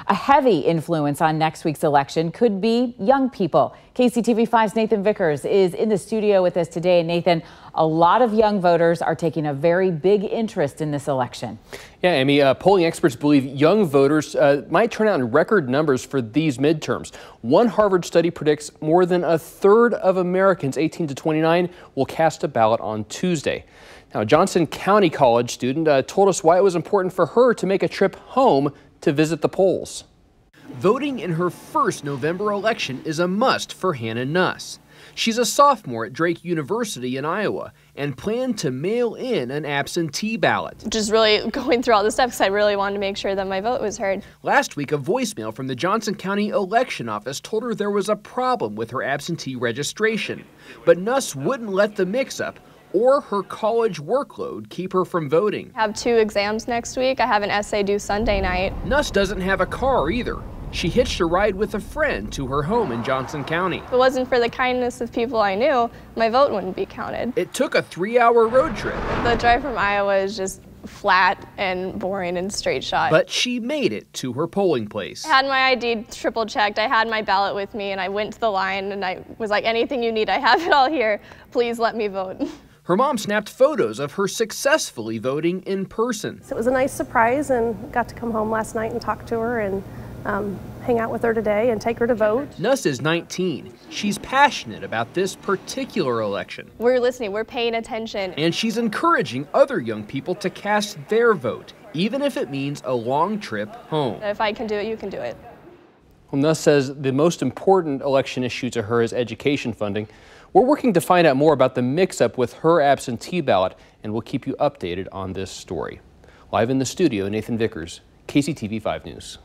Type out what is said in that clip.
A heavy influence on next week's election could be young people. KCTV5's Nathan Vickers is in the studio with us today. And Nathan, a lot of young voters are taking a very big interest in this election. Yeah, Amy, polling experts believe young voters might turn out in record numbers for these midterms. One Harvard study predicts more than a third of Americans 18 to 29 will cast a ballot on Tuesday. Now, a Johnson County College student told us why it was important for her to make a trip home to visit the polls. Voting in her first November election is a must for Hannah Nuss. She's a sophomore at Drake University in Iowa and planned to mail in an absentee ballot. Just really going through all the steps because I really wanted to make sure that my vote was heard. Last week, a voicemail from the Johnson County Election Office told her there was a problem with her absentee registration. But Nuss wouldn't let the mix-up or her college workload keep her from voting. I have 2 exams next week. I have an essay due Sunday night. Nuss doesn't have a car either. She hitched a ride with a friend to her home in Johnson County. If it wasn't for the kindness of people I knew, my vote wouldn't be counted. It took a 3-hour road trip. The drive from Iowa is just flat and boring and straight shot. But she made it to her polling place. I had my ID triple checked. I had my ballot with me and I went to the line and I was like, anything you need, I have it all here. Please let me vote. Her mom snapped photos of her successfully voting in person. It was a nice surprise and got to come home last night and talk to her and hang out with her today and take her to vote. Nuss is 19. She's passionate about this particular election. We're listening, we're paying attention. And she's encouraging other young people to cast their vote, even if it means a long trip home. If I can do it, you can do it. Well, Nuss says the most important election issue to her is education funding. We're working to find out more about the mix-up with her absentee ballot, and we'll keep you updated on this story. Live in the studio, Nathan Vickers, KCTV5 News.